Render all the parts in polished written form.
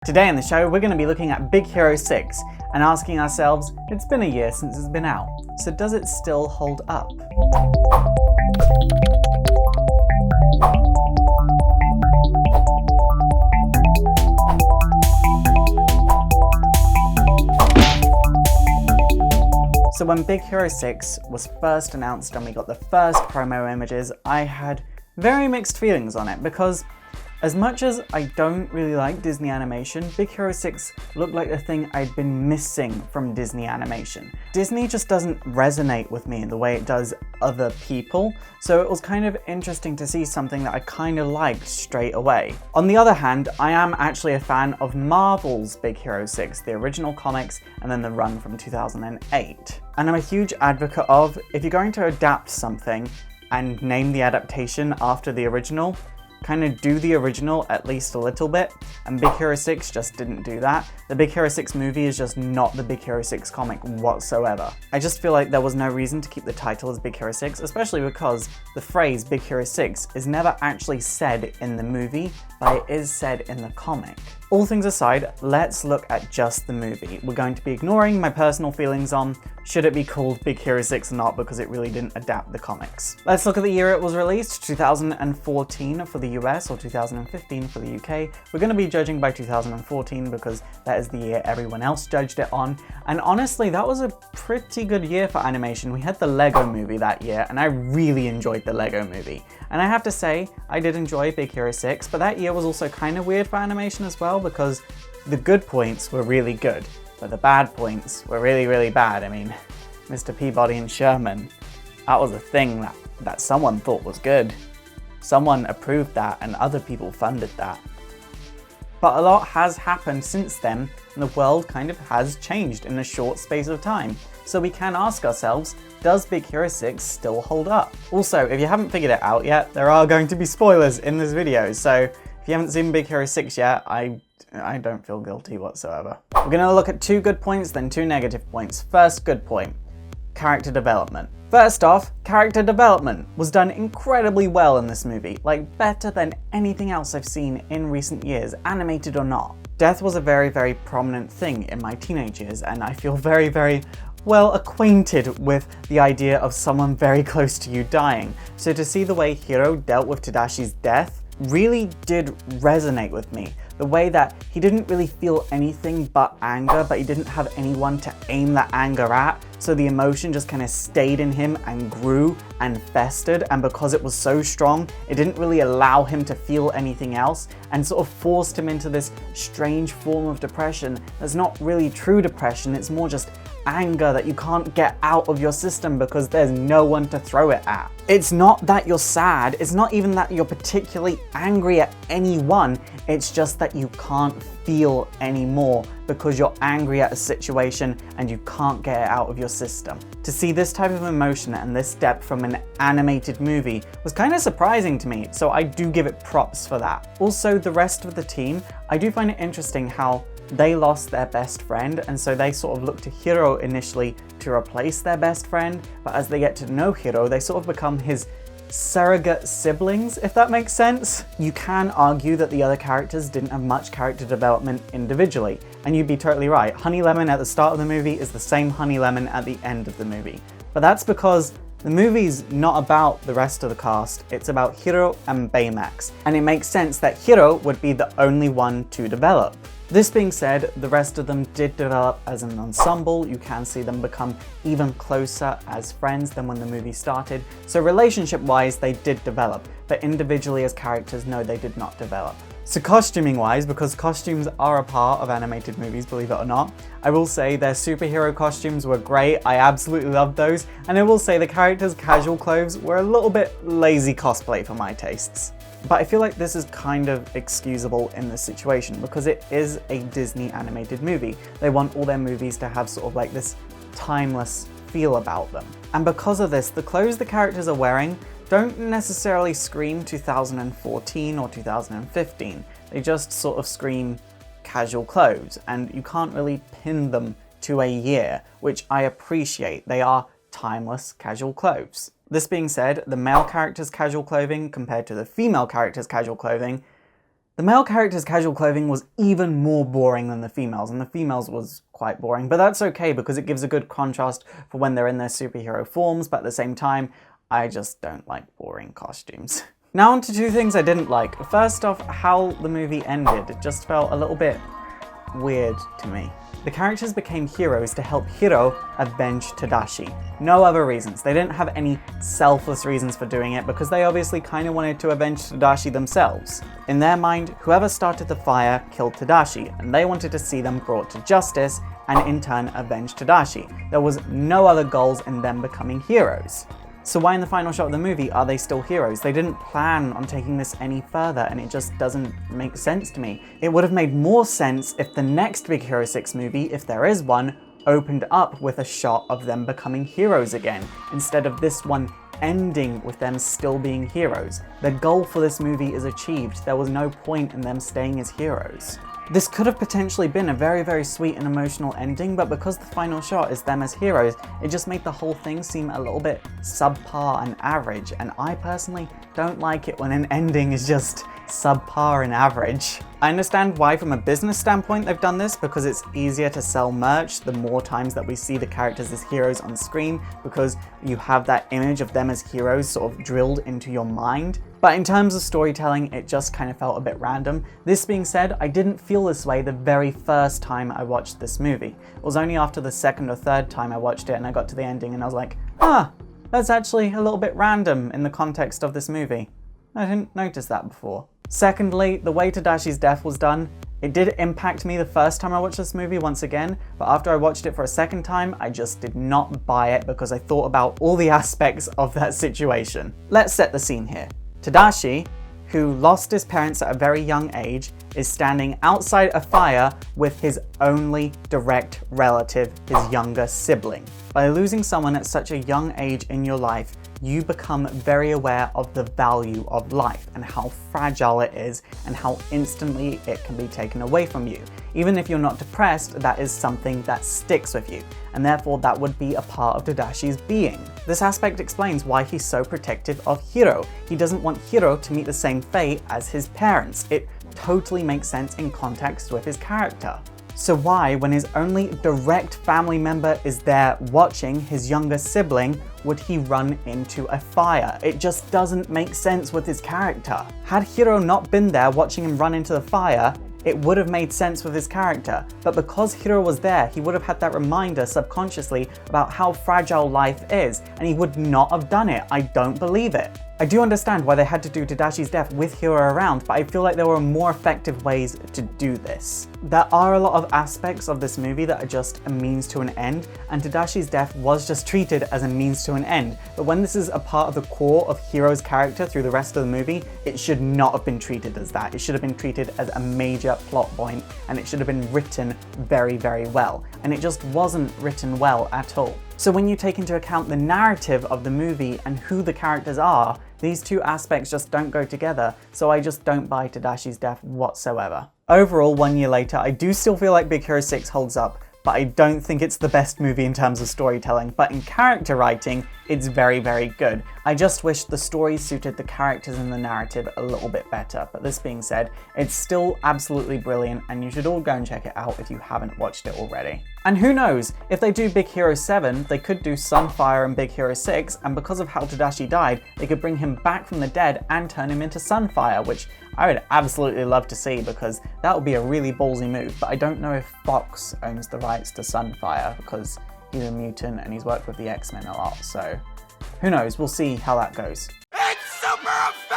Today in the show, we're going to be looking at Big Hero 6 and asking ourselves, it's been a year since it's been out, so does it still hold up? So when Big Hero 6 was first announced and we got the first promo images, I had very mixed feelings on it because as much as I don't really like Disney animation, Big Hero 6 looked like the thing I'd been missing from Disney animation. Disney just doesn't resonate with me in the way it does other people, so it was kind of interesting to see something that I kind of liked straight away. On the other hand, I am actually a fan of Marvel's Big Hero 6, the original comics and then the run from 2008. And I'm a huge advocate of, if you're going to adapt something and name the adaptation after the original, kind of do the original at least a little bit, and Big Hero 6 just didn't do that. The Big Hero 6 movie is just not the Big Hero 6 comic whatsoever. I just feel like there was no reason to keep the title as Big Hero 6, especially because the phrase Big Hero 6 is never actually said in the movie, but it is said in the comic. All things aside, let's look at just the movie. We're going to be ignoring my personal feelings on should it be called Big Hero 6 or not, because it really didn't adapt the comics. Let's look at the year it was released, 2014 for the US or 2015 for the UK. We're going to be judging by 2014 because that is the year everyone else judged it on. And honestly, that was a pretty good year for animation. We had the Lego movie that year, and I really enjoyed the Lego movie. And I have to say, I did enjoy Big Hero 6, but that year was also kind of weird for animation as well, because the good points were really good, but the bad points were really, really bad. I mean, Mr. Peabody and Sherman, that was a thing that someone thought was good. Someone approved that and other people funded that. But a lot has happened since then, and the world kind of has changed in a short space of time. So we can ask ourselves, does Big Hero 6 still hold up? Also, if you haven't figured it out yet, there are going to be spoilers in this video, so if you haven't seen Big Hero 6 yet, I don't feel guilty whatsoever. We're going to look at 2 good points, then 2 negative points. First good point, character development. First off, character development was done incredibly well in this movie, like better than anything else I've seen in recent years, animated or not. Death was a very, very prominent thing in my teenage years, and I feel very, very well acquainted with the idea of someone very close to you dying. So to see the way Hiro dealt with Tadashi's death really did resonate with me. The way that he didn't really feel anything but anger, but he didn't have anyone to aim that anger at, so the emotion just kind of stayed in him and grew and festered, and because it was so strong, it didn't really allow him to feel anything else, and sort of forced him into this strange form of depression that's not really true depression, it's more just anger that you can't get out of your system because there's no one to throw it at. It's not that you're sad, it's not even that you're particularly angry at anyone, it's just that you can't feel anymore because you're angry at a situation and you can't get it out of your system. To see this type of emotion and this depth from an animated movie was kind of surprising to me, so I do give it props for that. Also, the rest of the team, I do find it interesting how they lost their best friend, and so they sort of look to Hiro initially to replace their best friend, but as they get to know Hiro, they sort of become his surrogate siblings, if that makes sense. You can argue that the other characters didn't have much character development individually, and you'd be totally right. Honey Lemon at the start of the movie is the same Honey Lemon at the end of the movie. But that's because the movie's not about the rest of the cast, it's about Hiro and Baymax, and it makes sense that Hiro would be the only one to develop. This being said, the rest of them did develop as an ensemble. You can see them become even closer as friends than when the movie started. So relationship-wise, they did develop, but individually as characters, no, they did not develop. So costuming-wise, because costumes are a part of animated movies, believe it or not, I will say their superhero costumes were great. I absolutely loved those. And I will say the characters' casual clothes were a little bit lazy cosplay for my tastes. But I feel like this is kind of excusable in this situation because it is a Disney animated movie. They want all their movies to have sort of like this timeless feel about them. And because of this, the clothes the characters are wearing don't necessarily scream 2014 or 2015. They just sort of scream casual clothes, and you can't really pin them to a year, which I appreciate. They are timeless casual clothes. This being said, the male character's casual clothing compared to the female character's casual clothing, The male character's casual clothing was even more boring than the females, and the females was quite boring, but that's okay because it gives a good contrast for when they're in their superhero forms, but at the same time, I just don't like boring costumes. Now on to two things I didn't like. First off, how the movie ended. It just felt a little bit weird to me. The characters became heroes to help Hiro avenge Tadashi. No other reasons. They didn't have any selfless reasons for doing it because they obviously kind of wanted to avenge Tadashi themselves. In their mind, whoever started the fire killed Tadashi, and they wanted to see them brought to justice and in turn avenge Tadashi. There was no other goals in them becoming heroes. So why in the final shot of the movie are they still heroes? They didn't plan on taking this any further, and it just doesn't make sense to me. It would have made more sense if the next Big Hero 6 movie, if there is one, opened up with a shot of them becoming heroes again, instead of this one ending with them still being heroes. The goal for this movie is achieved. There was no point in them staying as heroes. This could have potentially been a very, very sweet and emotional ending, but because the final shot is them as heroes, it just made the whole thing seem a little bit subpar and average, and I personally don't like it when an ending is just subpar and average. I understand why from a business standpoint they've done this, because it's easier to sell merch the more times that we see the characters as heroes on screen, because you have that image of them as heroes sort of drilled into your mind. But in terms of storytelling, it just kind of felt a bit random. This being said, I didn't feel this way the very first time I watched this movie. It was only after the second or third time I watched it and I got to the ending and I was like, that's actually a little bit random in the context of this movie. I didn't notice that before. Secondly, the way Tadashi's death was done, it did impact me the first time I watched this movie once again, but after I watched it for a second time, I just did not buy it because I thought about all the aspects of that situation. Let's set the scene here. Tadashi, who lost his parents at a very young age, is standing outside a fire with his only direct relative, his younger sibling. By losing someone at such a young age in your life, you become very aware of the value of life and how fragile it is and how instantly it can be taken away from you. Even if you're not depressed, that is something that sticks with you, and therefore that would be a part of Tadashi's being. This aspect explains why he's so protective of Hiro. He doesn't want Hiro to meet the same fate as his parents. It totally makes sense in context with his character. So why, when his only direct family member is there watching his younger sibling, would he run into a fire? It just doesn't make sense with his character. Had Hiro not been there watching him run into the fire, it would have made sense with his character, but because Hiro was there, he would have had that reminder subconsciously about how fragile life is, and he would not have done it. I don't believe it. I do understand why they had to do Tadashi's death with Hiro around, but I feel like there were more effective ways to do this. There are a lot of aspects of this movie that are just a means to an end, and Tadashi's death was just treated as a means to an end. But when this is a part of the core of Hiro's character through the rest of the movie, it should not have been treated as that. It should have been treated as a major plot point, and it should have been written very, very well. And it just wasn't written well at all. So when you take into account the narrative of the movie and who the characters are, these two aspects just don't go together, so I just don't buy Tadashi's death whatsoever. Overall, 1 year later, I do still feel like Big Hero 6 holds up, but I don't think it's the best movie in terms of storytelling, but in character writing, it's very, very good. I just wish the story suited the characters and the narrative a little bit better, but this being said, it's still absolutely brilliant, and you should all go and check it out if you haven't watched it already. And who knows, if they do Big Hero 7, they could do Sunfire in Big Hero 6, and because of how Tadashi died, they could bring him back from the dead and turn him into Sunfire, which I would absolutely love to see because that would be a really ballsy move, but I don't know if Fox owns the rights to Sunfire because he's a mutant and he's worked with the X-Men a lot, so who knows, we'll see how that goes. It's super effective!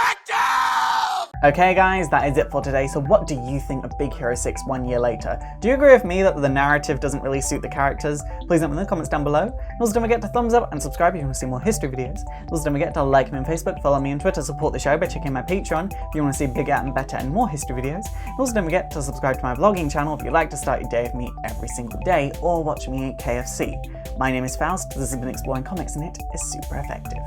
Okay guys, that is it for today, so what do you think of Big Hero 6 1 year later? Do you agree with me that the narrative doesn't really suit the characters? Please let me know in the comments down below. And also don't forget to thumbs up and subscribe if you want to see more history videos. And also don't forget to like me on Facebook, follow me on Twitter, support the show by checking my Patreon if you want to see bigger and better and more history videos. And also don't forget to subscribe to my vlogging channel if you'd like to start your day with me every single day or watch me eat KFC. My name is Faust, this has been Exploring Comics and it is super effective.